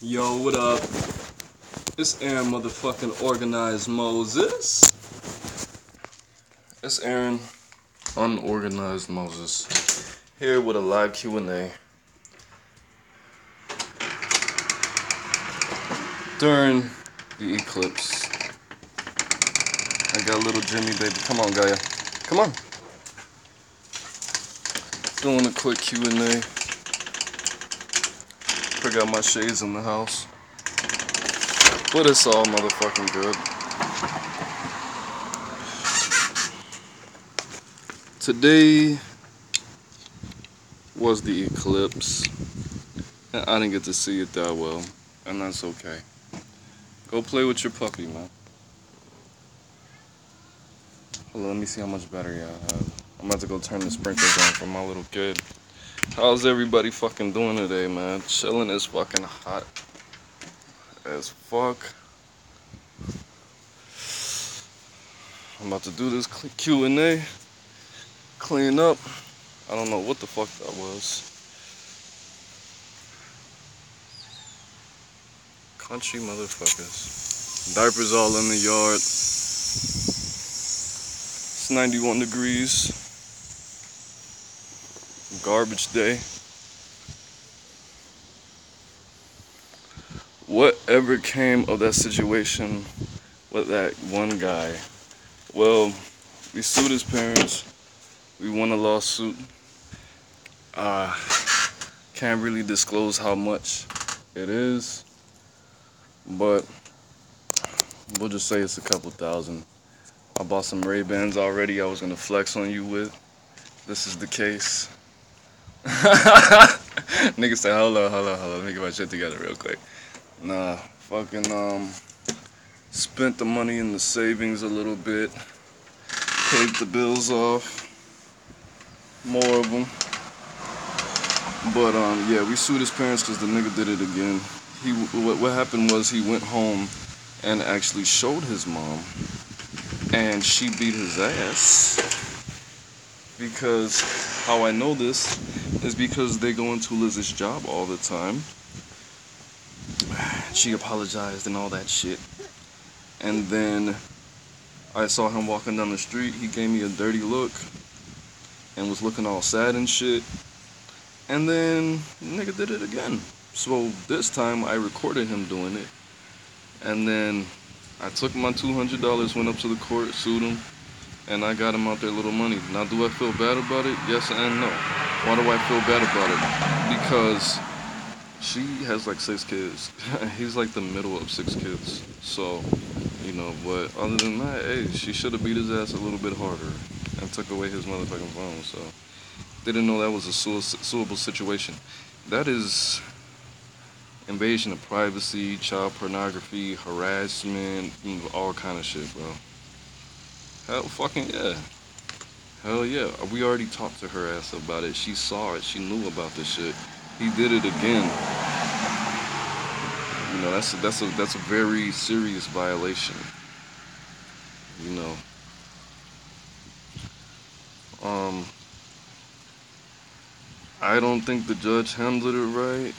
Yo, what up? It's Aaron motherfucking Organized Moses. It's Aaron Unorganized Moses here with a live Q&A during the eclipse. I got little Jimmy baby. Come on, Gaia. Come on. Doing a quick Q&A. Forgot my shades in the house, but it's all motherfucking good. Today was the eclipse, and I didn't get to see it that well, and that's okay. Go play with your puppy, man. Hold on, let me see how much battery I have. I'm about to go turn the sprinklers on for my little kid. How's everybody fucking doing today, man? Chilling is fucking hot as fuck. I'm about to do this Q&A, clean up. I don't know what the fuck that was. Country motherfuckers. Diapers all in the yard. It's 91 degrees. Garbage day. Whatever came of that situation with that one guy? Well, we sued his parents. We won a lawsuit. Can't really disclose how much it is, but we'll just say it's a couple thousand. I bought some Ray-Bans already I was gonna flex on you with. This is the case. Nigga said, hold on, let me get my shit together real quick. Nah, fucking, spent the money in the savings a little bit, paid the bills off, more of them. But, yeah, we sued his parents because the nigga did it again. What happened was he went home and actually showed his mom, and she beat his ass. Because how I know this is because they go into LIZZ's job all the time. She apologized and all that shit. And then I saw him walking down the street. He gave me a dirty look and was looking all sad and shit. And then the nigga did it again. So this time I recorded him doing it. And then I took my $200, went up to the court, sued him, and I got him out there a little money. Now, do I feel bad about it? Yes and no. Why do I feel bad about it? Because she has like 6 kids. He's like the middle of 6 kids. So, you know, but other than that, hey, she should have beat his ass a little bit harder and took away his motherfucking phone. So, didn't know that was a suable situation. That is invasion of privacy, child pornography, harassment, all kind of shit, bro. Hell fucking yeah. Hell yeah. We already talked to her ass about it. She saw it. She knew about this shit. He did it again. You know, that's a very serious violation. You know. I don't think the judge handled it right.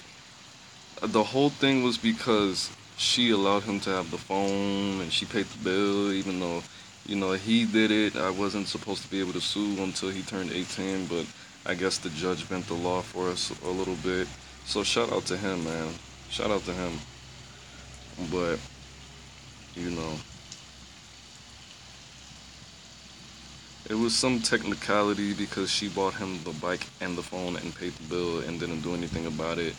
The whole thing was because she allowed him to have the phone and she paid the bill, even though, you know, he did it. I wasn't supposed to be able to sue until he turned 18, but I guess the judge bent the law for us a little bit. So shout out to him, man. Shout out to him. But, you know, it was some technicality because she bought him the bike and the phone and paid the bill and didn't do anything about it.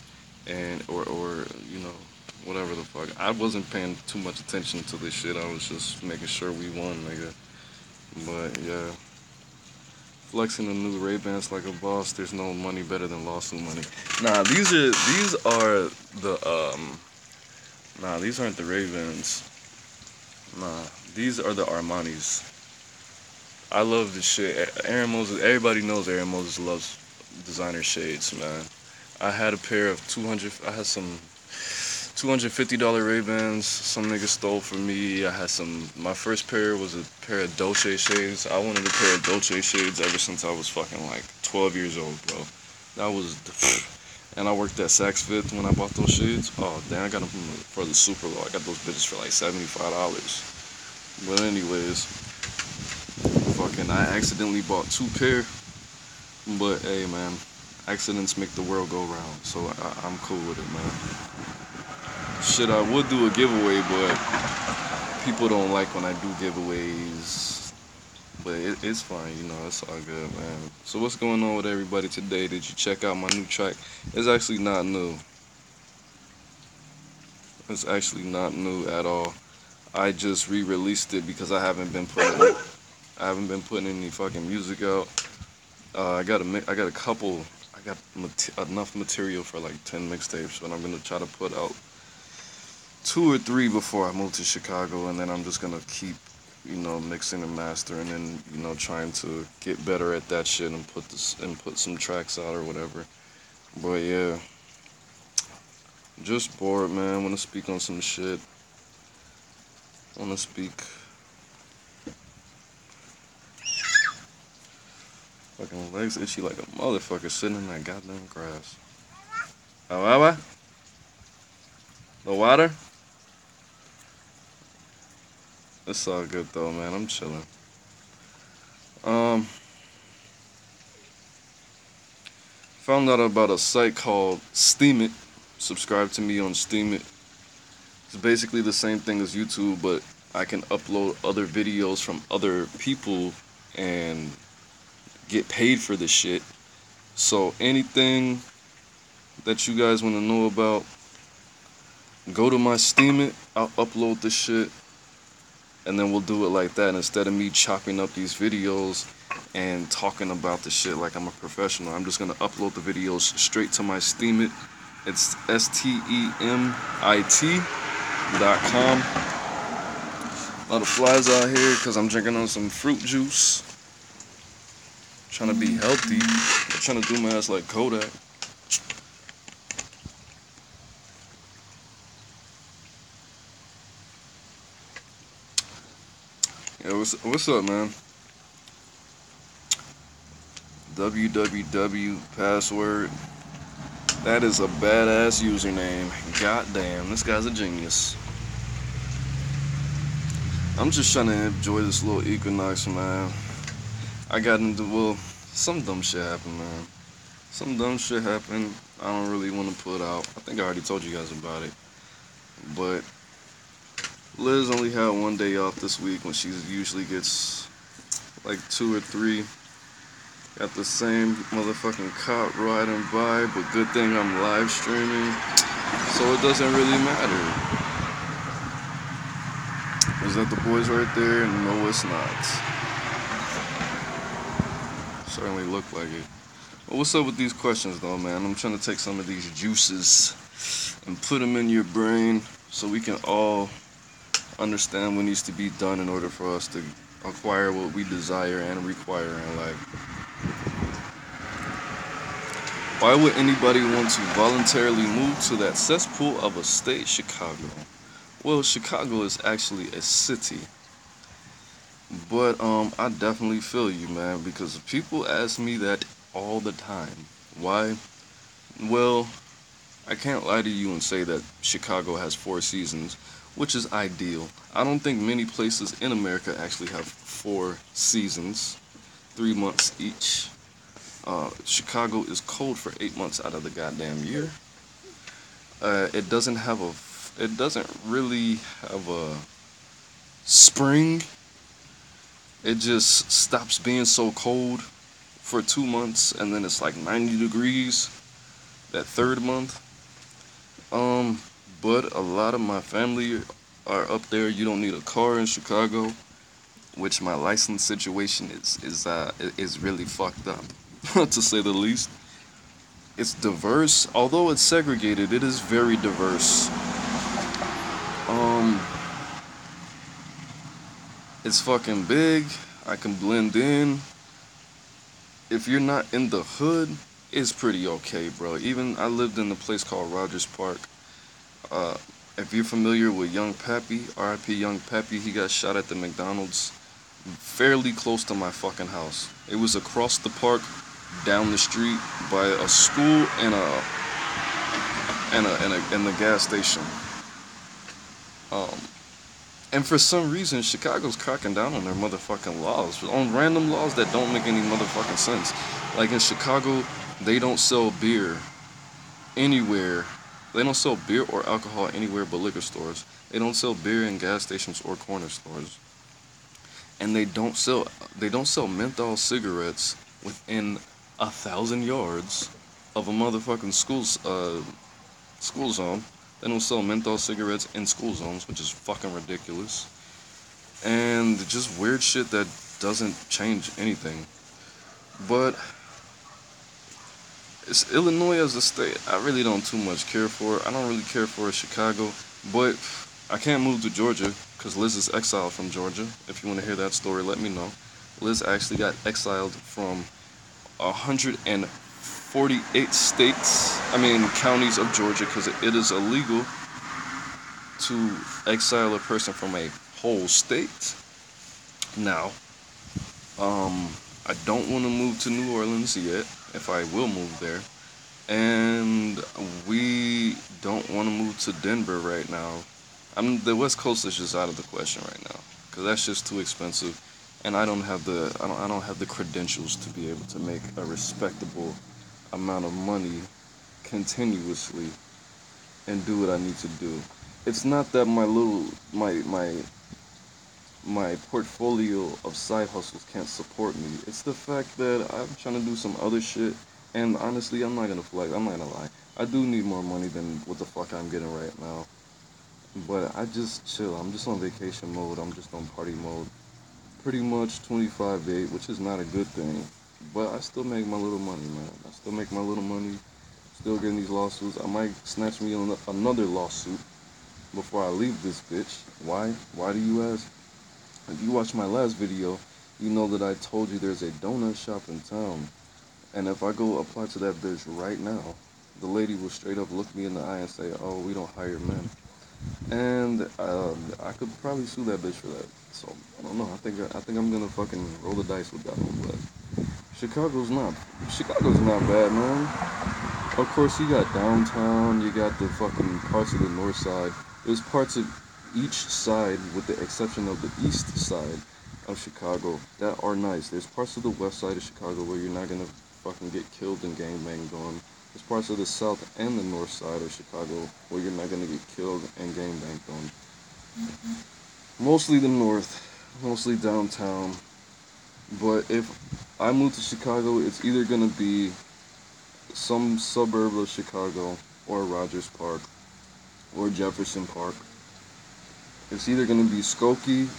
And, or you know, whatever the fuck. I wasn't paying too much attention to this shit. I was just making sure we won, nigga. But, yeah. Flexing the new Ray-Bans like a boss. There's no money better than lawsuit money. Nah, these are the, nah, these aren't the Ray-Bans. Nah, these are the Armanis. I love this shit. AaroniMoses, everybody knows AaroniMoses loves designer shades, man. I had a pair of I had some $250 Ray-Bans some nigga stole from me. I had my first pair was a pair of Dolce shades. I wanted a pair of Dolce shades ever since I was fucking like 12 years old, bro. And I worked at Saks Fifth when I bought those shades. Oh, damn, I got them for the super low. I got those bitches for like $75. But anyways, fucking, I accidentally bought 2 pair. But hey, man, accidents make the world go round. So I'm cool with it, man. Shit, I would do a giveaway, but people don't like when I do giveaways. But it's fine, you know, it's all good, man. So what's going on with everybody today? Did you check out my new track? It's actually not new. It's actually not new at all. I just re-released it because I haven't been putting any fucking music out. I got enough material for like 10 mixtapes, but I'm gonna try to put out 2 or 3 before I move to Chicago, and then I'm just gonna keep, you know, mixing and mastering, and you know, trying to get better at that shit and put some tracks out or whatever. But yeah, just bored, man. Want to speak on some shit. Want to speak. Fucking legs itchy like a motherfucker sitting in that goddamn grass. However, the water. It's all good though, man. I'm chilling. Found out about a site called Steam It. Subscribe to me on Steam It. It's basically the same thing as YouTube, but I can upload other videos from other people and get paid for this shit. So anything that you guys want to know about, go to my Steam It. I'll upload the shit, and then we'll do it like that instead of me chopping up these videos and talking about the shit like I'm a professional. I'm just gonna upload the videos straight to my Steam It. It's STEMIT.com. A lot of flies out here because I'm drinking on some fruit juice. Trying to be healthy. I'm trying to do my ass like Kodak. Yeah, what's up, man? www password. That is a badass username. Goddamn, this guy's a genius. I'm just trying to enjoy this little equinox, man. I got into, well, some dumb shit happened, man. Some dumb shit happened. I don't really want to put out. I think I already told you guys about it. But Liz only had 1 day off this week when she usually gets like 2 or 3. Got the same motherfucking cop riding by, but good thing I'm live streaming, so it doesn't really matter. Is that the boys right there? No, it's not. Certainly look like it. Well, what's up with these questions though, man? I'm trying to take some of these juices and put them in your brain so we can all understand what needs to be done in order for us to acquire what we desire and require in life. Why would anybody want to voluntarily move to that cesspool of a state, Chicago? Well, Chicago is actually a city. But I definitely feel you, man, because people ask me that all the time. Why? Well, I can't lie to you and say that Chicago has 4 seasons, which is ideal. I don't think many places in America actually have 4 seasons, 3 months each. Chicago is cold for 8 months out of the goddamn year. It doesn't really have a spring. It just stops being so cold for 2 months, and then it's like 90 degrees that 3rd month. But a lot of my family are up there. You don't need a car in Chicago, which my license situation is really fucked up, to say the least. It's diverse, although it's segregated. It is very diverse. It's fucking big. I can blend in. If you're not in the hood, it's pretty okay, bro. Even I lived in a place called Rogers Park. If you're familiar with Young Pappy, R.I.P. Young Pappy, he got shot at the McDonald's fairly close to my fucking house. It was across the park, down the street, by a school and in the gas station. Um, and for some reason, Chicago's cracking down on their motherfucking laws, on random laws that don't make any motherfucking sense. Like in Chicago, they don't sell beer anywhere. They don't sell beer or alcohol anywhere but liquor stores. They don't sell beer in gas stations or corner stores. And they don't sell menthol cigarettes within 1,000 yards of a motherfucking school zone. They don't sell menthol cigarettes in school zones, which is fucking ridiculous. And just weird shit that doesn't change anything. But it's Illinois as a state, I really don't too much care for. I don't really care for Chicago, but I can't move to Georgia because Liz is exiled from Georgia. If you want to hear that story, let me know. Liz actually got exiled from 148 counties of Georgia because it is illegal to exile a person from a whole state. Now, I don't want to move to New Orleans yet, if I will move there. And we don't want to move to Denver right now. The West Coast is just out of the question right now, because that's just too expensive, and I don't have the credentials to be able to make a respectable amount of money continuously and do what I need to do. It's not that my portfolio of side hustles can't support me. It's the fact that I'm trying to do some other shit, and honestly, I'm not gonna flex. I'm not gonna lie. I do need more money than what the fuck I'm getting right now. But I just chill. I'm just on vacation mode. I'm just on party mode. Pretty much 25/8, which is not a good thing. But I still make my little money, man. I still make my little money. Still getting these lawsuits. I might snatch me on another lawsuit before I leave this bitch. Why? Why do you ask? If you watched my last video, you know that I told you there's a donut shop in town. And if I go apply to that bitch right now, the lady will straight up look me in the eye and say, "Oh, we don't hire men." And I could probably sue that bitch for that. So I don't know. I think I'm gonna fucking roll the dice with that one. But Chicago's not bad, man. Of course, you got downtown. You got the fucking parts of the north side. There's parts of each side, with the exception of the east side of Chicago, that are nice. There's parts of the west side of Chicago where you're not gonna fucking get killed and gangbanged on. There's parts of the south and the north side of Chicago where you're not gonna get killed and gangbanged on. Mostly the north, mostly downtown. But if I move to Chicago, it's either gonna be some suburb of Chicago, or Rogers Park, or Jefferson Park. It's either going to be Skokie,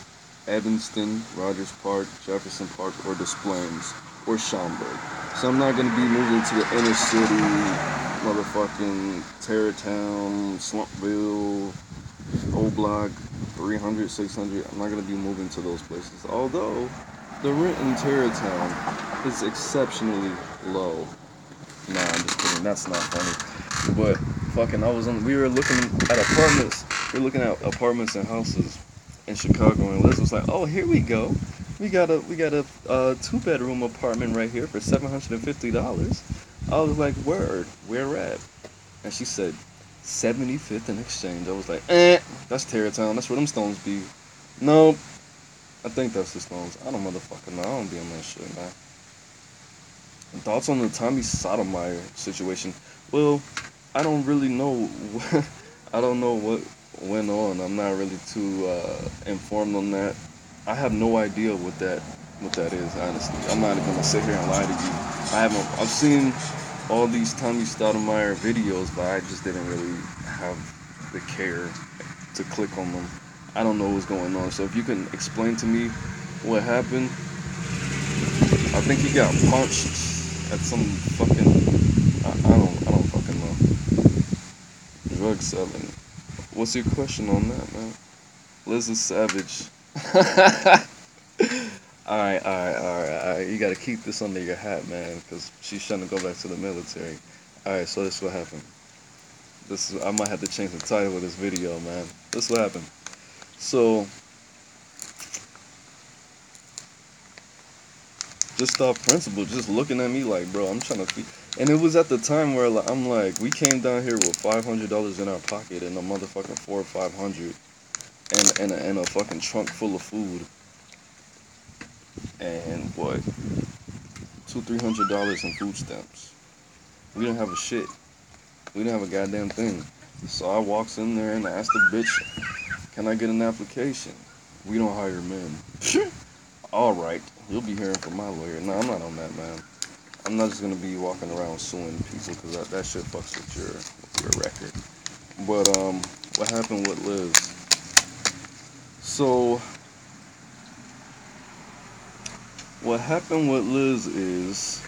Evanston, Rogers Park, Jefferson Park, or Des Plaines, or Schaumburg. So I'm not going to be moving to the inner city, motherfucking Tarrytown, Slumpville, Old Block, 300, 600. I'm not going to be moving to those places. Although, the rent in Tarrytown is exceptionally low. Nah, I'm just kidding. That's not funny. But fucking, we were looking at apartments. We were looking at apartments and houses in Chicago, and Liz was like, "Oh, here we go. We got a 2-bedroom apartment right here for $750." I was like, "Word, where at?" And she said, 75th and Exchange. I was like, that's Tarrytown. That's where them stones be. Nope. I think that's the stones. I don't motherfucking know. I don't be on that shit, man. Thoughts on the Tommy Sotomayor situation? Well, I don't really know. I don't know what went on. I'm not really too informed on that. I have no idea what that is. Honestly, I'm not gonna sit here and lie to you. I've seen all these Tommy Sotomayor videos, but I just didn't really have the care to click on them. I don't know what's going on. So if you can explain to me what happened. I think he got punched at some fucking, I don't fucking know. Drug selling. What's your question on that, man? Liz is savage. Alright. You gotta keep this under your hat, man, because she's trying to go back to the military. Alright, so this is what happened. I might have to change the title of this video, man. This is what happened. So, just off principle, just looking at me like, bro, I'm trying to feed. And it was at the time where I'm like, we came down here with $500 in our pocket and a motherfucking 400 or 500 and a fucking trunk full of food and what, $200-300 in food stamps. We didn't have a shit. We didn't have a goddamn thing. So I walks in there and I asked the bitch, "Can I get an application?" "We don't hire men." "All right, you'll be hearing from my lawyer." No, I'm not on that, man. I'm not just gonna be walking around suing people because that shit fucks with your record. But what happened with Liz? So what happened with Liz is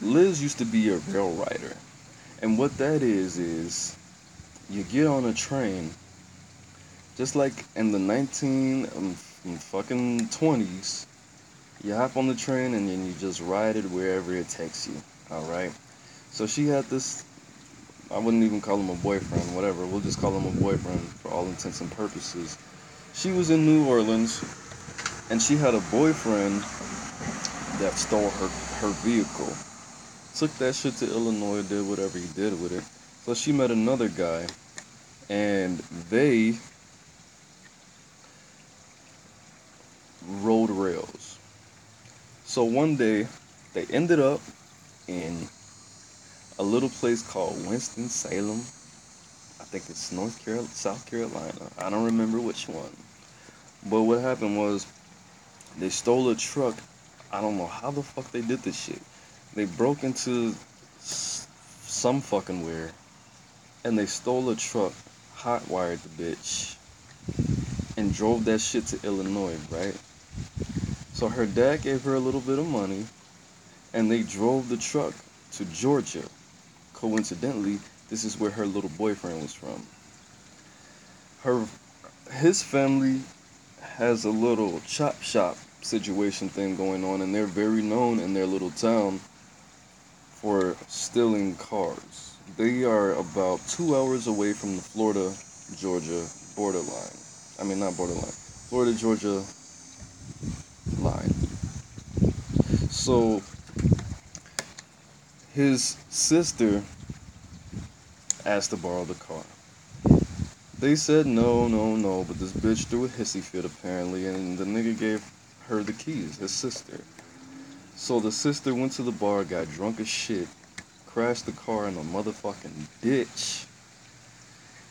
Liz used to be a rail rider, and what that is you get on a train, just like in the 19 fucking 20s. You hop on the train and then you just ride it wherever it takes you. All right. So she had this. I wouldn't even call him a boyfriend. Whatever. We'll just call him a boyfriend for all intents and purposes. She was in New Orleans, and she had a boyfriend that stole her vehicle. Took that shit to Illinois. Did whatever he did with it. So she met another guy, and they rode rails. So one day, they ended up in a little place called Winston-Salem. I think it's South Carolina. I don't remember which one. But what happened was they stole a truck. I don't know how the fuck they did this shit. They broke into some fucking where, and they stole a truck, hot-wired the bitch, and drove that shit to Illinois, right? So her dad gave her a little bit of money, and they drove the truck to Georgia. Coincidentally, this is where her little boyfriend was from. His family has a little chop shop situation thing going on, and they're very known in their little town for stealing cars. They are about 2 hours away from the Florida-Georgia borderline. I mean, not borderline. Florida-Georgia line. So his sister asked to borrow the car. They said no, but this bitch threw a hissy fit apparently, and the nigga gave her the keys, his sister. So the sister went to the bar, got drunk as shit, crashed the car in a motherfucking ditch,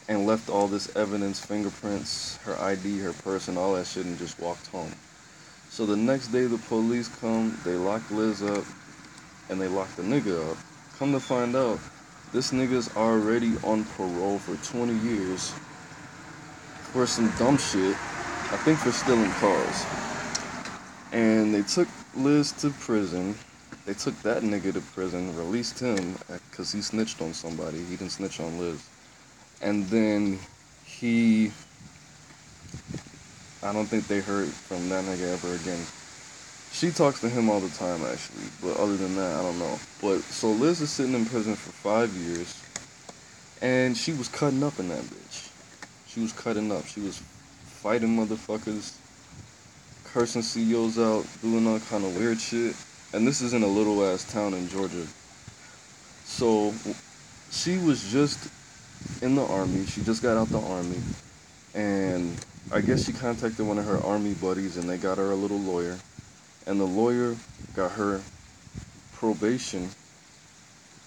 and left all this evidence, fingerprints, her ID, her purse, and all that shit, and just walked home. So the next day the police come, they lock Liz up, and they lock the nigga up. Come to find out, this nigga's already on parole for 20 years for some dumb shit, I think for stealing cars. And they took Liz to prison. They took that nigga to prison, released him, because he snitched on somebody. He didn't snitch on Liz. And then I don't think they heard from that nigga ever again. She talks to him all the time, actually. But other than that, I don't know. But, so Liz is sitting in prison for 5 years. And she was cutting up in that bitch. She was cutting up. She was fighting motherfuckers, cursing CEOs out, doing all kind of weird shit. And this is in a little ass town in Georgia. So she was just in the army. She just got out the army. And I guess she contacted one of her army buddies, and they got her a little lawyer. And the lawyer got her probation.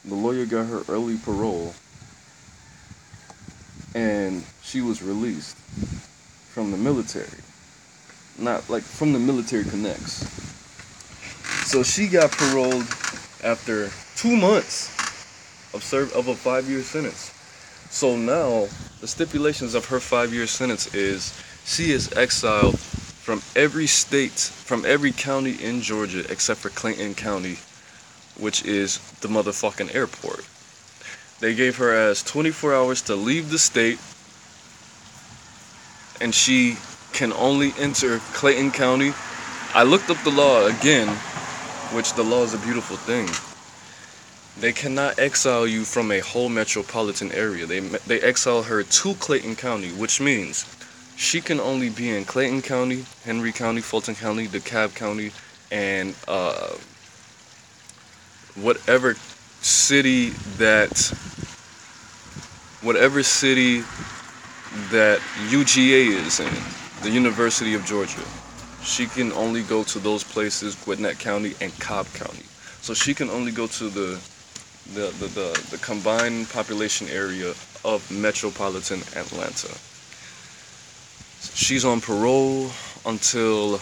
The lawyer got her early parole. And she was released from the military. Not like from the military connects. So she got paroled after 2 months of a 5-year sentence. So now the stipulations of her 5-year sentence is she is exiled from every state, from every county in Georgia except for Clayton County, which is the motherfucking airport. They gave her ass 24 hours to leave the state, and she can only enter Clayton County. I looked up the law again, which the law is a beautiful thing. They cannot exile you from a whole metropolitan area. They exile her to Clayton County, which means she can only be in Clayton County, Henry County, Fulton County, DeKalb County, and whatever city that whatever city that UGA is in, the University of Georgia. She can only go to those places, Gwinnett County and Cobb County. So she can only go to the combined population area of metropolitan Atlanta. She's on parole until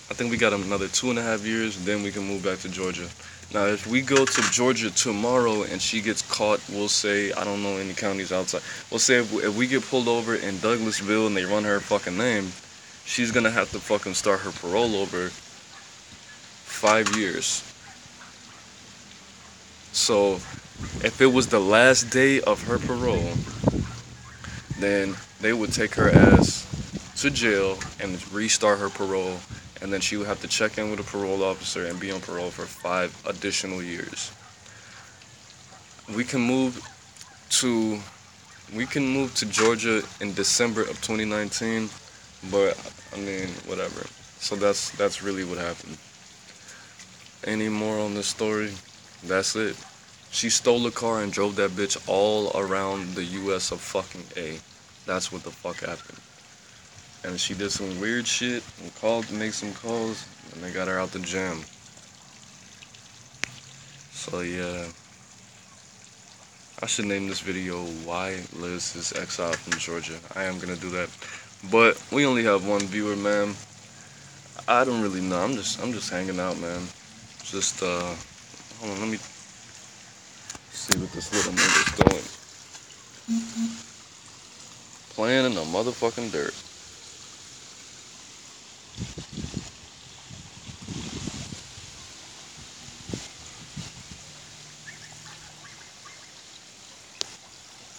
I think we got another 2.5 years, then we can move back to Georgia. Now, if we go to Georgia tomorrow and she gets caught, we'll say, I don't know any counties outside. We'll say if we get pulled over in Douglasville and they run her fucking name, she's gonna have to fucking start her parole over 5 years. So, if it was the last day of her parole, then they would take her ass to jail and restart her parole, and then she would have to check in with a parole officer and be on parole for 5 additional years. We can move to Georgia in December of 2019, but I mean, whatever. So that's really what happened. Any more on this story? That's it. She stole a car and drove that bitch all around the US of fucking A. That's what the fuck happened. And she did some weird shit and made some calls, and they got her out the jam. So yeah, I should name this video "Why Liz is Exiled from Georgia." I am gonna do that, but we only have one viewer, man. I don't really know. I'm just hanging out, man. Just hold on, let me see what this little nigga's doing. Playing in the motherfucking dirt.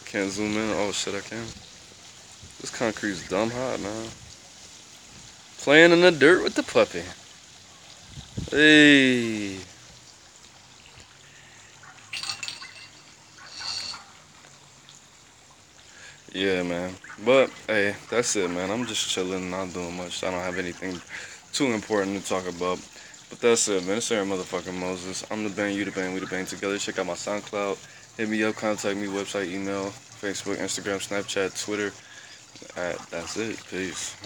Can't zoom in. Oh shit, I can. This concrete's dumb hot, man. Playing in the dirt with the puppy. Hey. Yeah, man. But hey, that's it, man. I'm just chilling, not doing much. I don't have anything too important to talk about. But that's it, man. It's AaroniMoses. I'm the band, you the band, we the band together. Check out my SoundCloud. Hit me up, contact me, website, email, Facebook, Instagram, Snapchat, Twitter. That's it. Peace.